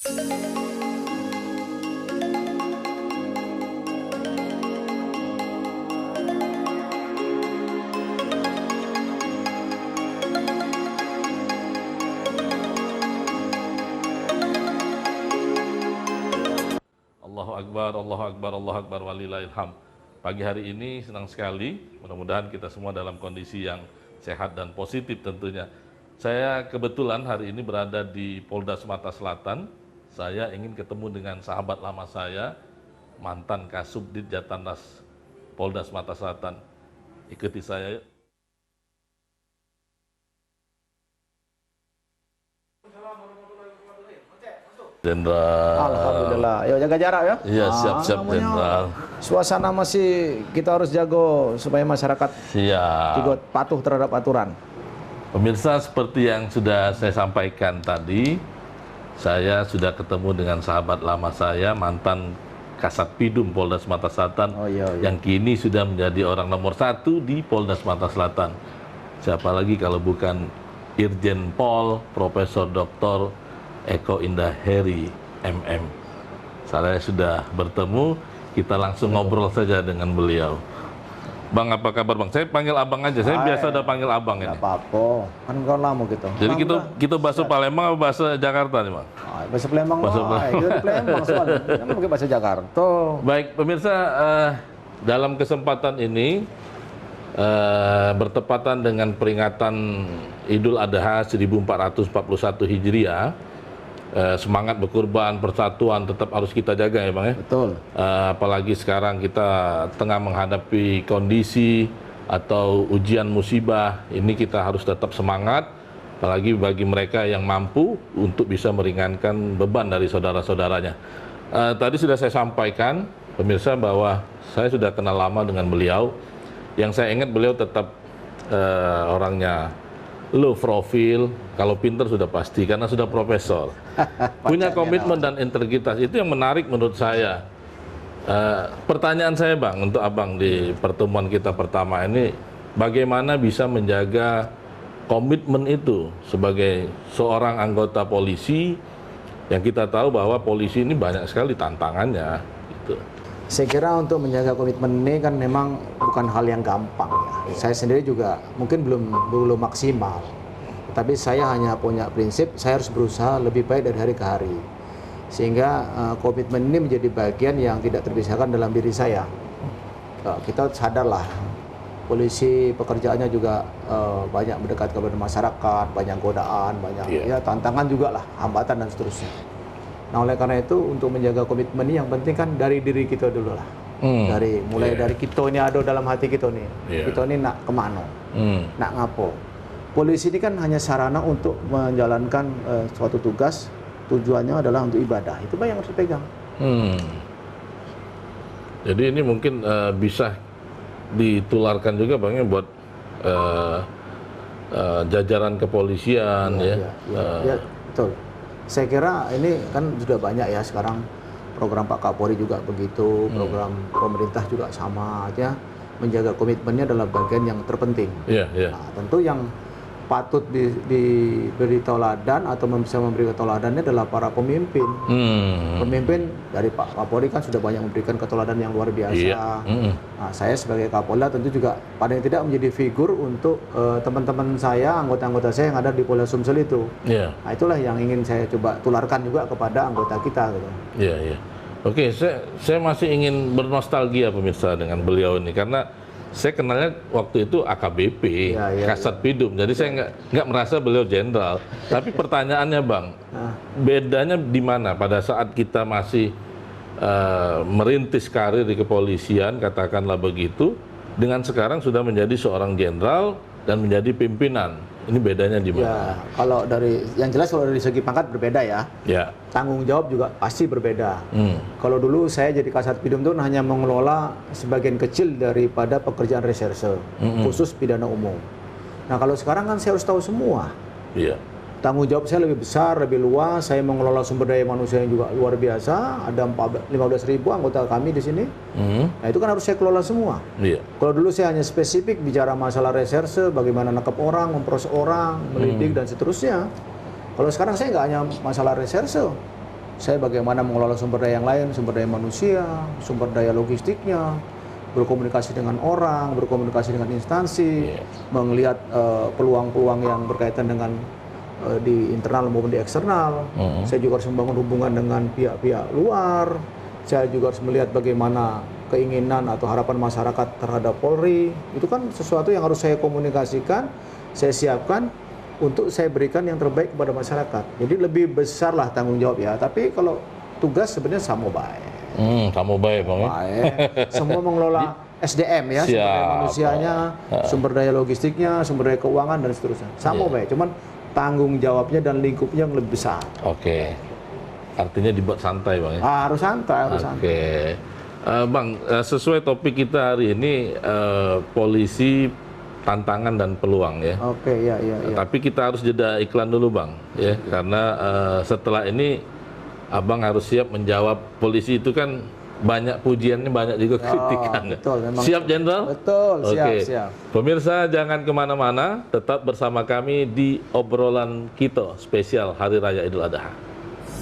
Allahu Akbar, Allahu Akbar, Allahu Akbar, walillahilham. Pagi hari ini senang sekali, mudah-mudahan kita semua dalam kondisi yang sehat dan positif tentunya. Saya kebetulan hari ini berada di Polda Sumatera Selatan. Saya ingin ketemu dengan sahabat lama saya, mantan Kasubdit Jatanras Polda Sumatera Selatan. Ikuti saya yuk. Jenderal. Alhamdulillah. Yuk jaga jarak ya. Iya, siap-siap namanya Jenderal. Suasana masih kita harus jago supaya masyarakat Siap. juga patuh terhadap aturan. Pemirsa, seperti yang sudah saya sampaikan tadi, saya sudah ketemu dengan sahabat lama saya, mantan Kasatpidum Polda Sumatera Selatan, yang kini sudah menjadi orang nomor 1 di Polda Sumatera Selatan. Siapa lagi kalau bukan Irjen Pol Profesor Dr. Eko Indah Heri MM. Saya sudah bertemu, kita langsung ngobrol saja dengan beliau. Bang, apa kabar Bang? Saya panggil abang aja, saya biasa udah panggil abang ini. Nggak apa-apa, kan kau lama gitu. Jadi kita bahasa Palembang atau bahasa Jakarta nih Bang? Bahasa Palembang, Bahasa kita di Palembang soalnya. Kan pakai bahasa Jakarta. Baik, pemirsa, dalam kesempatan ini bertepatan dengan peringatan Idul Adha 1441 Hijriah, semangat berkurban, persatuan tetap harus kita jaga ya Bang ya. Betul. Apalagi sekarang kita tengah menghadapi kondisi atau ujian musibah, ini kita harus tetap semangat, apalagi bagi mereka yang mampu untuk bisa meringankan beban dari saudara-saudaranya. Tadi sudah saya sampaikan, pemirsa, bahwa saya sudah kenal lama dengan beliau. Yang saya ingat beliau tetap orangnya low profil, kalau pinter sudah pasti karena sudah profesor. Punya komitmen dan integritas, itu yang menarik menurut saya. Pertanyaan saya Bang, untuk Abang di pertemuan kita pertama ini, bagaimana bisa menjaga komitmen itu sebagai seorang anggota polisi yang kita tahu bahwa polisi ini banyak sekali tantangannya gitu. Saya kira untuk menjaga komitmen ini kan memang bukan hal yang gampang ya. Saya sendiri juga mungkin belum maksimal. Tapi saya hanya punya prinsip, saya harus berusaha lebih baik dari hari ke hari. Sehingga komitmen ini menjadi bagian yang tidak terpisahkan dalam diri saya. Kita sadarlah, polisi pekerjaannya juga banyak mendekat kepada masyarakat, banyak godaan, banyak ya tantangan juga lah, hambatan dan seterusnya. Nah oleh karena itu untuk menjaga komitmen ini yang penting kan dari diri kita dulu lah. Dari kita ini ada dalam hati kita nih. Kita ini nak kemana? Nak ngapo? Polisi ini kan hanya sarana untuk menjalankan suatu tugas, tujuannya adalah untuk ibadah. Itu yang harus dipegang. Jadi ini mungkin bisa ditularkan juga Bang ya buat jajaran kepolisian ya, betul. Saya kira ini kan sudah banyak ya sekarang, program Pak Kapolri juga begitu, program pemerintah juga sama aja, menjaga komitmennya adalah bagian yang terpenting. Nah, tentu yang patut diberi tauladan atau bisa memberi tauladannya adalah para pemimpin. Pemimpin dari Pak Kapolri kan sudah banyak memberikan keteladanan yang luar biasa. Nah, saya sebagai Kapolda tentu juga paling tidak menjadi figur untuk teman-teman saya, anggota-anggota saya yang ada di Polda Sumsel itu. Nah, itulah yang ingin saya coba tularkan juga kepada anggota kita. Gitu. Oke, saya masih ingin bernostalgia pemirsa dengan beliau ini karena saya kenalnya waktu itu AKBP, Kasatpidum. Jadi saya nggak merasa beliau jenderal. Tapi pertanyaannya Bang, bedanya di mana pada saat kita masih merintis karir di kepolisian, katakanlah begitu, dengan sekarang sudah menjadi seorang jenderal dan menjadi pimpinan. Ini bedanya di mana? Kalau yang jelas kalau dari segi pangkat berbeda ya. Tanggung jawab juga pasti berbeda. Kalau dulu saya jadi Kasatpidum itu hanya mengelola sebagian kecil daripada pekerjaan reserse, khusus pidana umum. Nah kalau sekarang kan saya harus tahu semua. Tanggung jawab saya lebih besar, lebih luas. Saya mengelola sumber daya manusia yang juga luar biasa. Ada 15.000 anggota kami di sini. Nah itu kan harus saya kelola semua. Kalau dulu saya hanya spesifik bicara masalah reserse, bagaimana nangkap orang, memproses orang, mendidik dan seterusnya. Kalau sekarang saya nggak hanya masalah reserse, saya bagaimana mengelola sumber daya yang lain, sumber daya manusia, sumber daya logistiknya, berkomunikasi dengan orang, berkomunikasi dengan instansi, melihat peluang-peluang yang berkaitan dengan di internal maupun di eksternal. Saya juga harus membangun hubungan dengan pihak-pihak luar. Saya juga harus melihat bagaimana keinginan atau harapan masyarakat terhadap Polri. Itu kan sesuatu yang harus saya komunikasikan, saya siapkan untuk saya berikan yang terbaik kepada masyarakat. Jadi lebih besar lah tanggung jawab ya. Tapi kalau tugas sebenarnya sama baik. Kamu baik Bang. Baik. Semua mengelola SDM ya, sumber daya manusianya, sumber daya logistiknya, sumber daya keuangan dan seterusnya. Sama baik. Cuman tanggung jawabnya dan lingkupnya yang lebih besar. Oke. Artinya dibuat santai Bang ya. Harus santai, harus santai. Oke. Bang, sesuai topik kita hari ini, polisi, tantangan dan peluang ya. Oke, ya. Tapi kita harus jeda iklan dulu Bang, ya. Karena setelah ini Abang harus siap menjawab. Polisi itu kan banyak pujiannya, banyak juga kritikan. Betul, memang. Siap Jenderal? Betul, Oke. siap. Pemirsa jangan kemana-mana, tetap bersama kami di obrolan kita spesial Hari Raya Idul Adha.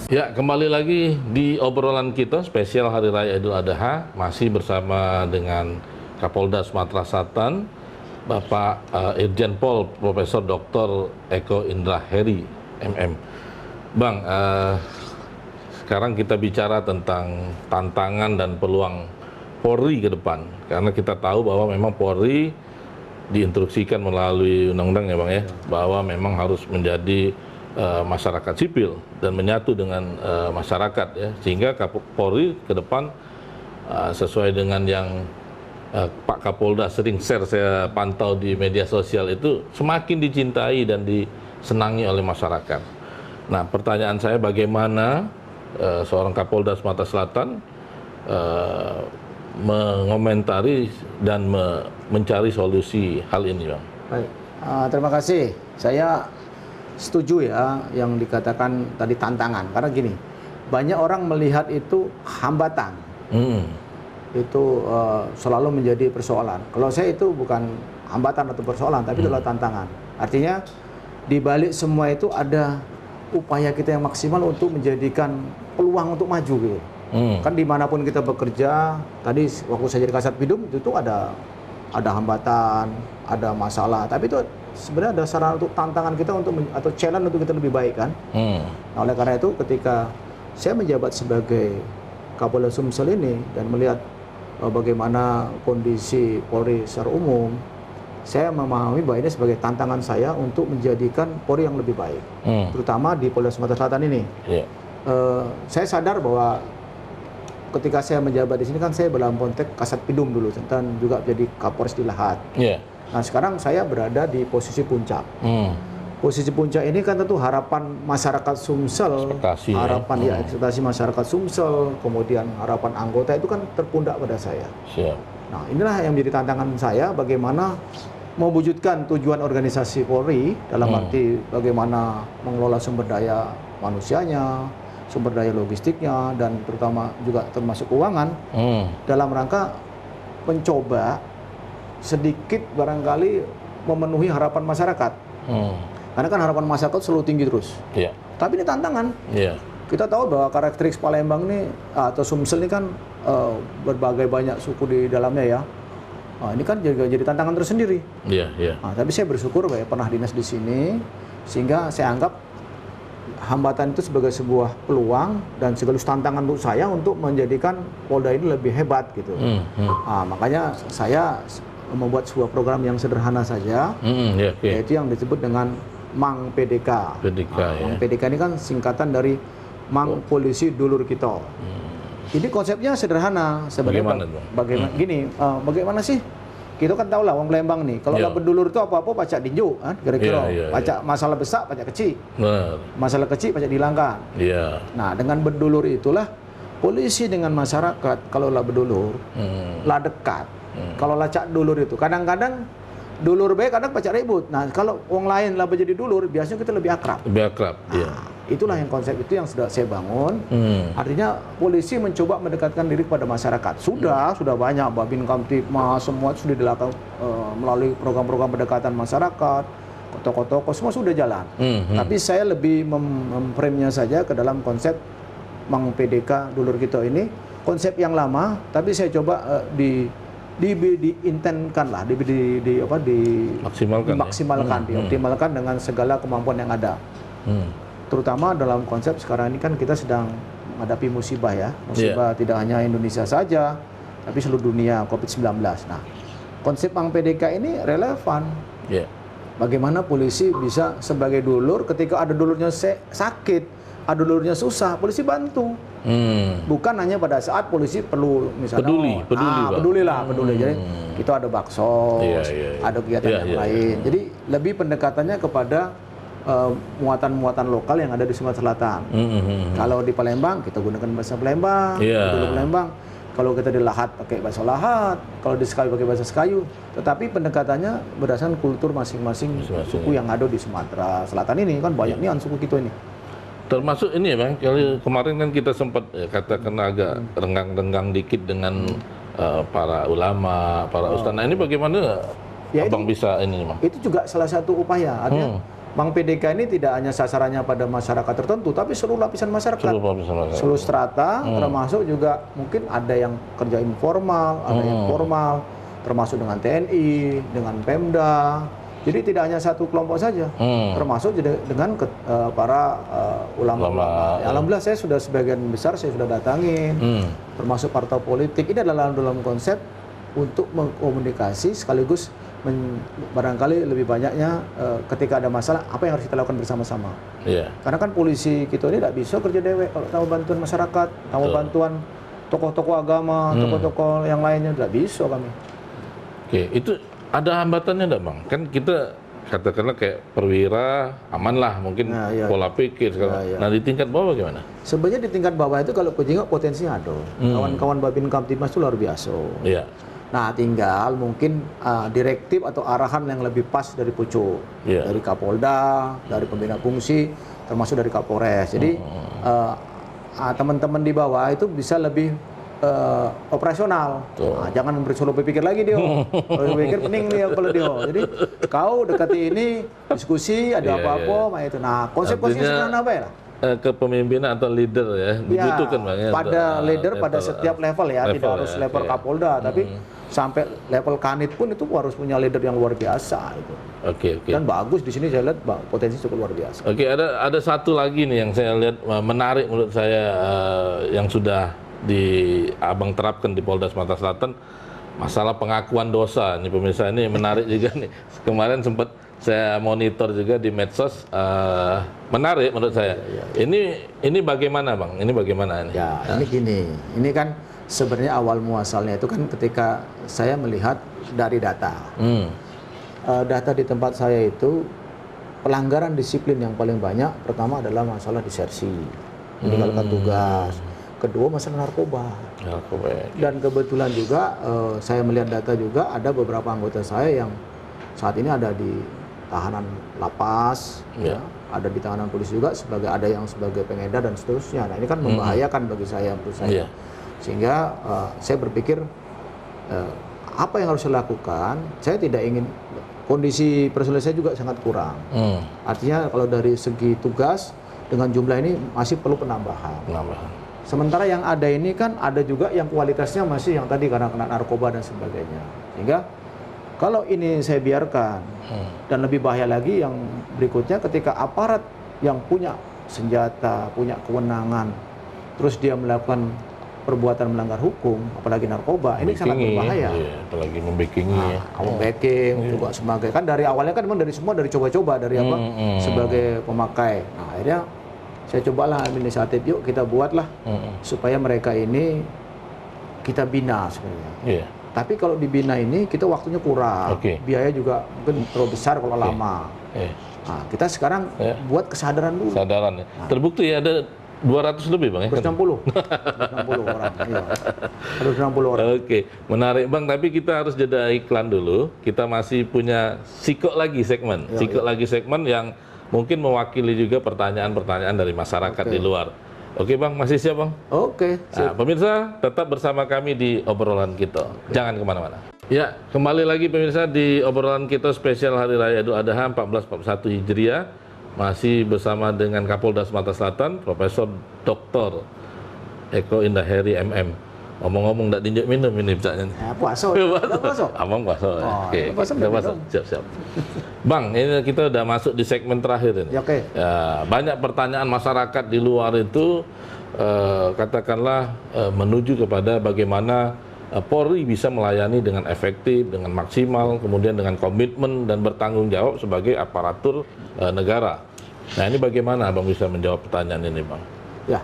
Ya, kembali lagi di obrolan kita spesial Hari Raya Idul Adha, masih bersama dengan Kapolda Sumatera Selatan, Bapak Irjen Pol Profesor Dr. Eko Indra Heri, MM. Bang, sekarang kita bicara tentang tantangan dan peluang Polri ke depan. Karena kita tahu bahwa memang Polri diinstruksikan melalui undang-undang ya Bang ya, bahwa memang harus menjadi masyarakat sipil dan menyatu dengan masyarakat ya, sehingga Polri ke depan sesuai dengan yang Pak Kapolda sering share, saya pantau di media sosial, itu semakin dicintai dan disenangi oleh masyarakat. Nah, pertanyaan saya, bagaimana seorang Kapolda Sumatera Selatan mengomentari dan mencari solusi hal ini, Bang? Baik, terima kasih. Saya setuju ya yang dikatakan tadi tantangan, karena gini, banyak orang melihat itu hambatan. Itu selalu menjadi persoalan. Kalau saya itu bukan hambatan atau persoalan, tapi adalah tantangan. Artinya di balik semua itu ada upaya kita yang maksimal untuk menjadikan peluang untuk maju gitu. Kan dimanapun kita bekerja, tadi waktu saya jadi Kasat Bidum itu ada hambatan, ada masalah, tapi itu sebenarnya ada sarana untuk tantangan kita untuk atau challenge untuk kita lebih baik kan. Nah, oleh karena itu ketika saya menjabat sebagai Kapolda Sumsel ini dan melihat bagaimana kondisi Polri secara umum, saya memahami bahwa ini sebagai tantangan saya untuk menjadikan Polri yang lebih baik, terutama di Polda Sumatera Selatan ini. Saya sadar bahwa ketika saya menjabat di sini kan saya dalam konteks Kasat Bidum dulu dan juga jadi Kapolres di Lahat. Nah, sekarang saya berada di posisi puncak. Posisi puncak ini kan tentu harapan masyarakat Sumsel, ekspektasi masyarakat Sumsel, kemudian harapan anggota itu kan terpundak pada saya. Nah, inilah yang menjadi tantangan saya, bagaimana mewujudkan tujuan organisasi Polri dalam arti bagaimana mengelola sumber daya manusianya, sumber daya logistiknya, dan terutama juga termasuk keuangan, dalam rangka mencoba sedikit barangkali memenuhi harapan masyarakat. Karena kan harapan masyarakat selalu tinggi terus. Tapi ini tantangan. Kita tahu bahwa karakteristik Palembang ini atau Sumsel ini kan berbagai banyak suku di dalamnya ya. Ini kan juga jadi tantangan tersendiri. Tapi saya bersyukur bahwa pernah dinas di sini, sehingga saya anggap hambatan itu sebagai sebuah peluang dan sekaligus tantangan untuk saya untuk menjadikan Polda ini lebih hebat gitu. Makanya saya membuat sebuah program yang sederhana saja, yaitu yang disebut dengan Mang PDK. Mang PDK ini kan singkatan dari Mang Polisi Dulur Kita. Ini konsepnya sederhana sebenarnya. Bagaimana sih? Kita kan tahu lah orang Palembang nih, kalau lah berdulur itu apa-apa pacak dinjuk, kan? Kira-kira pacak masalah besar pacak kecil, masalah kecil pacak dihilangkan. Nah, dengan berdulur itulah polisi dengan masyarakat, kalau lah berdulur, lah dekat. Kalau lah cak dulur itu, kadang-kadang dulur baik, kadang pacak ribut. Nah, kalau orang lain lah menjadi dulur, biasanya kita lebih akrab. Itulah yang konsep itu yang sudah saya bangun. Artinya polisi mencoba mendekatkan diri kepada masyarakat. Sudah banyak Babin Kamtipmas, semua itu sudah dilakukan melalui program-program pendekatan masyarakat, toko-toko semua sudah jalan. Tapi saya lebih memframe-nya saja ke dalam konsep Mang PDK dulur kita ini konsep yang lama, tapi saya coba diintenkan lah, dimaksimalkan, dioptimalkan dengan segala kemampuan yang ada. Terutama dalam konsep sekarang ini kan kita sedang menghadapi musibah ya, musibah tidak hanya Indonesia saja, tapi seluruh dunia, COVID-19. Nah, konsep Mang PDK ini relevan. Bagaimana polisi bisa sebagai dulur ketika ada dulurnya sakit, ada dulurnya susah, polisi bantu. Bukan hanya pada saat polisi perlu misalnya peduli. Jadi kita ada bakso, ada kegiatan yang lain. Jadi lebih pendekatannya kepada muatan-muatan lokal yang ada di Sumatera Selatan. Kalau di Palembang kita gunakan bahasa Palembang, dulu Palembang. Kalau kita di Lahat pakai bahasa Lahat, kalau di Sekayu pakai bahasa Sekayu. Tetapi pendekatannya berdasarkan kultur masing-masing suku yang ada di Sumatera Selatan ini kan banyak nih suku kita ini. Termasuk ini ya Bang, kemarin kan kita sempat katakan agak renggang-renggang dikit dengan para ulama, para ustaz. Nah ini bagaimana Abang bisa ini Bang? Itu juga salah satu upaya. Artinya Mang PDK ini tidak hanya sasarannya pada masyarakat tertentu, tapi seluruh lapisan masyarakat. Seluruh strata, termasuk juga mungkin ada yang kerja informal, ada yang formal, termasuk dengan TNI, dengan Pemda. Jadi tidak hanya satu kelompok saja, termasuk dengan para ulama. Alhamdulillah saya sudah sebagian besar saya sudah datangin, termasuk partai politik. Ini adalah dalam konsep untuk mengkomunikasi sekaligus barangkali lebih banyaknya ketika ada masalah apa yang harus kita lakukan bersama-sama. Karena kan polisi kita ini tidak bisa kerja dewek kalau tahu bantuan masyarakat, tahu bantuan tokoh-tokoh agama, tokoh-tokoh yang lainnya tidak bisa kami. Itu ada hambatannya enggak Bang? Kan kita katakanlah kayak perwira aman lah mungkin pola pikir Nah di tingkat bawah gimana? Sebenarnya di tingkat bawah itu kalau kejengok potensinya ada. Kawan-kawan Babin Kamtibmas itu luar biasa. Nah tinggal mungkin direktif atau arahan yang lebih pas dari Pucuk, dari Kapolda, dari pembina fungsi, termasuk dari Kapolres. Jadi teman-teman di bawah itu bisa lebih operasional. Nah, jangan bersolo berpikir lagi dia. Kalau berpikir pening dia kalau dia. Jadi kau dekati ini diskusi ada apa-apa, itu. Nah konsep-konsep sederhana apa ya? Kepemimpinan atau leader ya dibutuhkan Bang ya. Pada leader pada setiap level ya, tidak harus level Kapolda, tapi sampai level Kanit pun itu harus punya leader yang luar biasa itu. Dan bagus di sini saya lihat potensi cukup luar biasa. Ada satu lagi nih yang saya lihat menarik menurut saya yang sudah Abang terapkan di Polda Sumatera Selatan, masalah pengakuan dosa. Ini pemirsa ini menarik juga nih. Kemarin sempat saya monitor juga di medsos, menarik menurut saya. Ini bagaimana Bang? Ini bagaimana ini? Ya, ini gini. Ini kan sebenarnya awal muasalnya itu kan ketika saya melihat dari data. Data di tempat saya itu pelanggaran disiplin yang paling banyak pertama adalah masalah disersi, meninggalkan tugas. Kedua masalah narkoba. Dan kebetulan juga saya melihat data juga ada beberapa anggota saya yang saat ini ada di tahanan lapas, ada di tahanan polisi juga ada yang sebagai pengedar dan seterusnya. Nah ini kan membahayakan bagi saya menurut saya. Sehingga saya berpikir apa yang harus saya lakukan. Saya tidak ingin kondisi personil saya juga sangat kurang. Artinya kalau dari segi tugas dengan jumlah ini masih perlu penambahan. Sementara yang ada ini kan ada juga yang kualitasnya masih yang tadi karena kena narkoba dan sebagainya. Sehingga kalau ini saya biarkan dan lebih bahaya lagi yang berikutnya ketika aparat yang punya senjata, punya kewenangan, terus dia melakukan perbuatan melanggar hukum, apalagi narkoba, ini sangat berbahaya. Apalagi membacking, juga sebagai kan dari awalnya kan memang dari semua dari coba-coba dari sebagai pemakai. Nah akhirnya saya cobalah inisiatif, yuk kita buatlah supaya mereka ini kita bina sebenarnya. Tapi kalau dibina ini kita waktunya kurang, biaya juga mungkin terlalu besar kalau lama. Nah, kita sekarang buat kesadaran dulu. Kesadaran. Terbukti ya ada 200 lebih Bang ya? 160 orang. Iya. 160 orang. Menarik Bang, tapi kita harus jeda iklan dulu. Kita masih punya sikok lagi segmen. Lagi segmen yang mungkin mewakili juga pertanyaan-pertanyaan dari masyarakat di luar. Bang, masih siap Bang? Nah, pemirsa, tetap bersama kami di obrolan kita. Jangan kemana-mana. Ya, kembali lagi pemirsa di obrolan kita spesial Hari Raya Idul Adha 1441 Hijriah. Masih bersama dengan Kapolda Sumatera Selatan, Profesor Dr. Eko Indah Heri MM. Ngomong-ngomong nggak dinjuk minum ini bisanya. Ya, puasa. Udah puasa. Abang puasa. Oh, Oke, puasa udah minum puasa. dong. Siap-siap. Bang, ini kita udah masuk di segmen terakhir ini. Ya, oke. Ya, banyak pertanyaan masyarakat di luar itu katakanlah menuju kepada bagaimana Polri bisa melayani dengan efektif, dengan maksimal, kemudian dengan komitmen dan bertanggung jawab sebagai aparatur negara. Nah, ini bagaimana Abang bisa menjawab pertanyaan ini, Bang? Ya,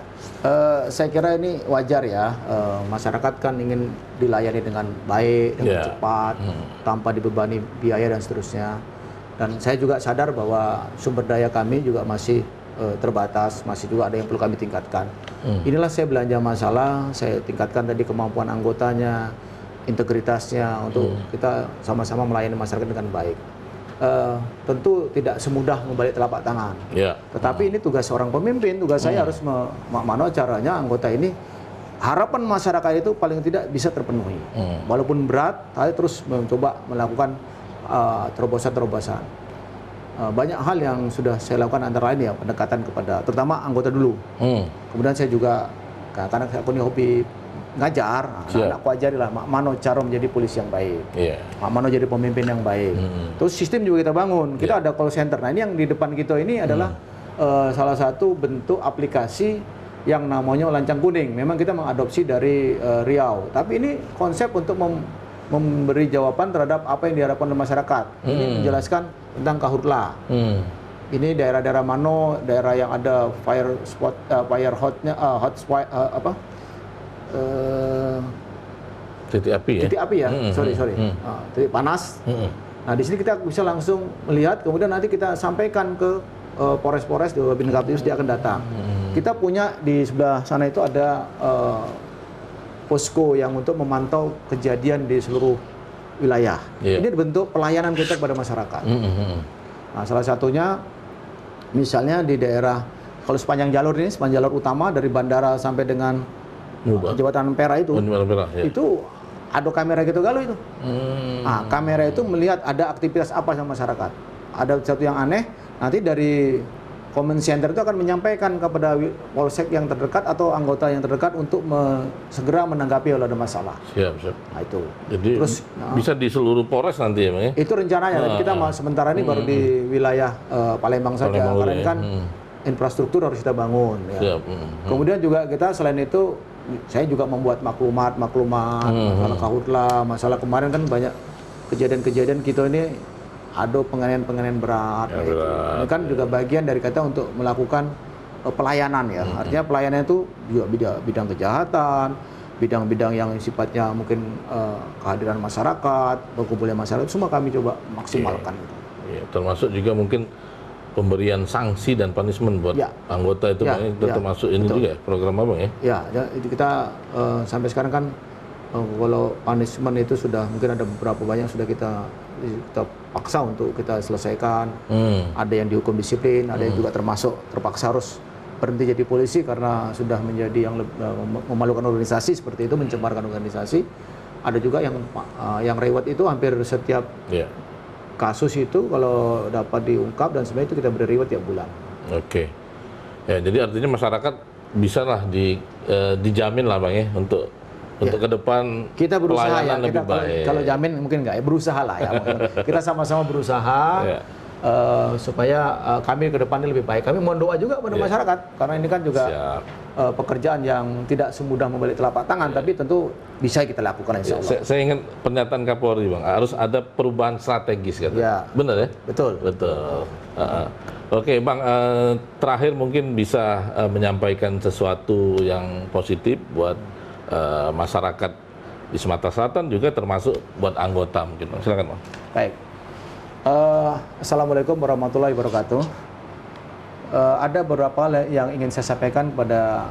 saya kira ini wajar ya. Masyarakat kan ingin dilayani dengan baik, dengan cepat, tanpa dibebani biaya dan seterusnya. Dan saya juga sadar bahwa sumber daya kami juga masih terbatas, masih juga ada yang perlu kami tingkatkan. Inilah saya belanja masalah, saya tingkatkan tadi kemampuan anggotanya, integritasnya untuk kita sama-sama melayani masyarakat dengan baik. Tentu tidak semudah membalik telapak tangan. Ya. Tetapi ini tugas seorang pemimpin, tugas saya harus mana caranya anggota ini harapan masyarakat itu paling tidak bisa terpenuhi. Walaupun berat, saya terus mencoba melakukan terobosan-terobosan. Banyak hal yang sudah saya lakukan antara lain ya pendekatan kepada terutama anggota dulu. Kemudian saya juga karena aku ini hobi ngajar, anak-anakku ajarilah Mak Mano cara menjadi polisi yang baik, Mak Mano jadi pemimpin yang baik. Terus sistem juga kita bangun, kita ada call center. Nah ini yang di depan kita ini adalah salah satu bentuk aplikasi yang namanya Lancang Kuning. Memang kita mengadopsi dari Riau, tapi ini konsep untuk memberi jawaban terhadap apa yang diharapkan oleh masyarakat. Ini menjelaskan tentang Kahurla. Ini daerah-daerah Mano, daerah yang ada fire spot, fire hotnya, hotspot titik api ya? Titik api ya, sorry. Titik panas. Nah di sini kita bisa langsung melihat, kemudian nanti kita sampaikan ke Polres-Polres di Binekaptius, dia akan datang. Kita punya di sebelah sana itu ada posko yang untuk memantau kejadian di seluruh wilayah. Ini bentuk pelayanan kita kepada masyarakat. Nah salah satunya misalnya di daerah, kalau sepanjang jalur ini, sepanjang jalur utama dari bandara sampai dengan Jembatan Ampera itu, itu ada kamera gitu galau itu. Nah, kamera itu melihat ada aktivitas apa sama masyarakat. Ada sesuatu yang aneh, nanti dari command center itu akan menyampaikan kepada polsek yang terdekat atau anggota yang terdekat untuk segera menanggapi kalau ada masalah. Siap. Nah itu. Jadi terus bisa di seluruh Polres nanti ya, Bang? Itu rencananya. Kita sementara ini baru di wilayah Palembang saja, karena ini kan infrastruktur harus kita bangun. Ya. Kemudian juga kita selain itu, saya juga membuat maklumat masalah Kahurla, masalah kemarin kan banyak kejadian-kejadian kita ini ada penganiayaan berat. Ini kan juga bagian dari kita untuk melakukan pelayanan ya. Artinya pelayanan itu juga bidang kejahatan, bidang-bidang yang sifatnya mungkin kehadiran masyarakat, berkumpulnya masyarakat, semua kami coba maksimalkan. Termasuk juga mungkin pemberian sanksi dan punishment buat anggota itu, termasuk ini juga program Abang ya? Ya, itu kita sampai sekarang kan kalau punishment itu sudah mungkin ada beberapa banyak sudah kita paksa untuk kita selesaikan. Ada yang dihukum disiplin, ada yang juga terpaksa harus berhenti jadi polisi karena sudah menjadi yang memalukan organisasi seperti itu, mencemarkan organisasi. Ada juga yang reward itu hampir setiap kasus itu kalau dapat diungkap dan sebenarnya itu kita beri reward tiap bulan. Oke. Ya, jadi artinya masyarakat bisa lah dijamin lah Bang ya untuk ke depan kita berusaha ya, lebih baik. Kalau jamin mungkin enggak ya, berusaha lah ya. Kita sama-sama berusaha supaya kami ke depannya lebih baik. Kami mohon doa juga pada masyarakat karena ini kan juga pekerjaan yang tidak semudah membalik telapak tangan, tapi tentu bisa kita lakukan insya Allah. Saya ingat pernyataan Kapolri Bang, harus ada perubahan strategis katanya. Benar ya? Betul. Oke Bang, terakhir mungkin bisa menyampaikan sesuatu yang positif buat masyarakat di Sumatera Selatan juga termasuk buat anggota mungkin Bang. Silakan Bang. Baik. Assalamualaikum warahmatullahi wabarakatuh. Ada beberapa hal yang ingin saya sampaikan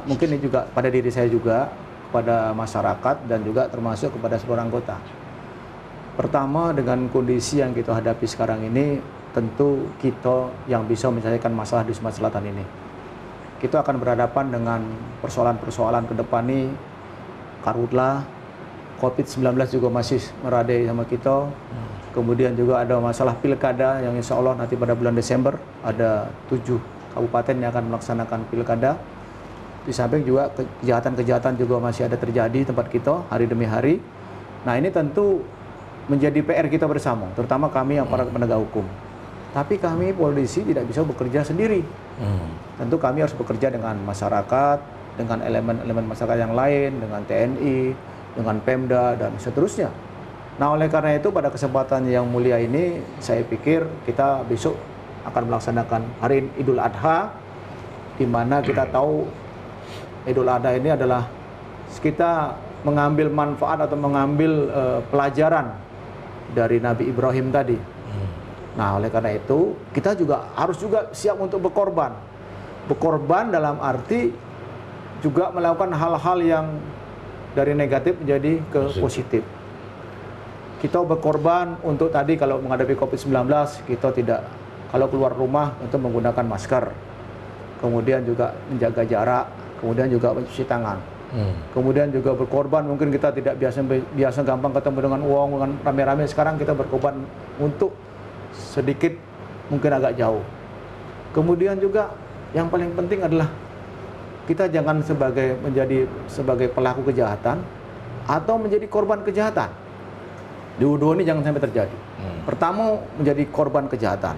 mungkin ini juga pada diri saya juga, kepada masyarakat dan juga termasuk kepada seluruh anggota. Pertama, dengan kondisi yang kita hadapi sekarang ini, tentu kita yang bisa menyelesaikan masalah di Sumatera Selatan ini. Kita akan berhadapan dengan persoalan-persoalan ke depan ini, karhutlah, COVID-19 juga masih meradai sama kita. Kemudian juga ada masalah pilkada yang insya Allah nanti pada bulan Desember ada 7 kabupaten yang akan melaksanakan pilkada. Di samping juga kejahatan-kejahatan juga masih ada terjadi di tempat kita hari demi hari. Nah ini tentu menjadi PR kita bersama, terutama kami yang para penegak hukum. Tapi kami polisi tidak bisa bekerja sendiri. Tentu kami harus bekerja dengan masyarakat, dengan elemen-elemen masyarakat yang lain, dengan TNI, dengan Pemda, dan seterusnya. Nah oleh karena itu pada kesempatan yang mulia ini, saya pikir kita besok akan melaksanakan hari Idul Adha, di mana kita tahu Idul Adha ini adalah kita mengambil manfaat atau mengambil pelajaran dari Nabi Ibrahim tadi. Nah, oleh karena itu kita juga harus juga siap untuk berkorban. Berkorban dalam arti juga melakukan hal-hal yang dari negatif menjadi ke positif. Kita berkorban untuk tadi kalau menghadapi COVID-19, kita tidak, kalau keluar rumah untuk menggunakan masker. Kemudian juga menjaga jarak, kemudian juga mencuci tangan. Kemudian juga berkorban, mungkin kita tidak biasa gampang ketemu dengan uang, dengan rame-rame. Sekarang kita berkorban untuk sedikit mungkin agak jauh. Kemudian juga yang paling penting adalah kita jangan menjadi sebagai pelaku kejahatan atau menjadi korban kejahatan. Dua-dua ini jangan sampai terjadi. Pertama, menjadi korban kejahatan.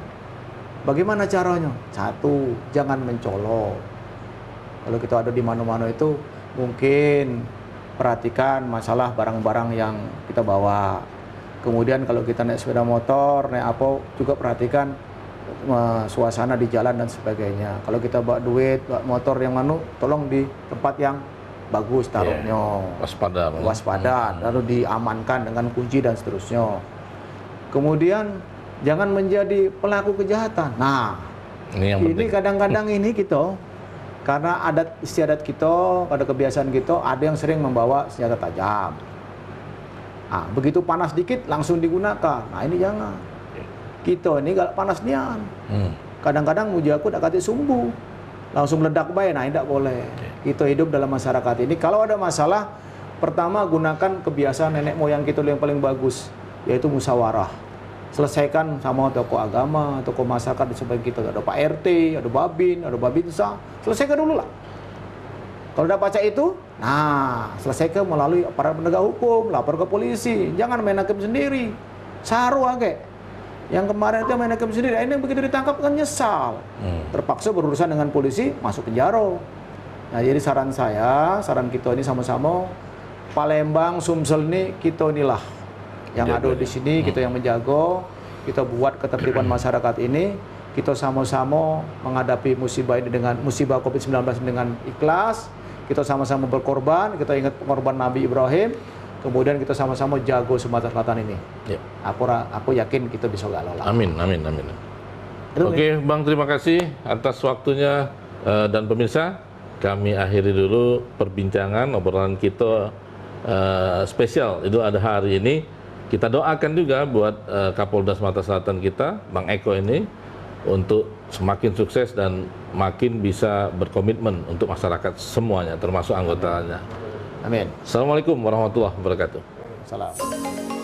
Bagaimana caranya? Satu, jangan mencolok. Kalau kita ada di mana-mana itu, mungkin perhatikan masalah barang-barang yang kita bawa. Kemudian kalau kita naik sepeda motor, naik apa, juga perhatikan suasana di jalan dan sebagainya. Kalau kita bawa duit, bawa motor yang tolong di tempat yang bagus taruhnya. Waspada, lalu diamankan dengan kunci dan seterusnya. Kemudian jangan menjadi pelaku kejahatan. Nah, ini kadang-kadang ini kita, karena adat istiadat kita, ada kebiasaan kita, ada yang sering membawa senjata tajam. Nah, begitu panas dikit langsung digunakan. Nah, ini jangan. Kita ini gak panas nian. Kadang-kadang mujaku tak kata sumbu, langsung meledak baik. Nah, ini tidak boleh. Kita hidup dalam masyarakat ini. Kalau ada masalah, pertama gunakan kebiasaan nenek moyang kita yang paling bagus, yaitu musyawarah. Selesaikan sama tokoh agama, tokoh masyarakat di sebagian kita. Ada Pak RT, ada Babin, ada Babinsa. Selesaikan dulu lah. Kalau udah baca itu, nah selesaikan melalui para penegak hukum, lapor ke polisi. Jangan main hakim sendiri. Saru aja. Yang kemarin itu main hakim sendiri, ini begitu ditangkap kan nyesal. Terpaksa berurusan dengan polisi, masuk penjara. Nah jadi saran saya, saran kita ini sama-sama, Palembang, Sumsel ini kita inilah yang ada di sini, kita yang menjaga, kita buat ketertiban masyarakat ini, kita sama-sama menghadapi musibah ini dengan musibah COVID-19 dengan ikhlas, kita sama-sama berkorban, kita ingat pengorbanan Nabi Ibrahim, kemudian kita sama-sama jago Sumatera Selatan ini. Aku yakin kita bisa lolos. Amin. Oke, Bang, terima kasih atas waktunya, dan pemirsa, kami akhiri dulu perbincangan obrolan kita spesial Idul Adha hari ini. Kita doakan juga buat Kapolda Sumatera Selatan kita, Bang Eko ini, untuk semakin sukses dan makin bisa berkomitmen untuk masyarakat semuanya, termasuk anggotanya. Amin. Assalamualaikum warahmatullahi wabarakatuh. Salam.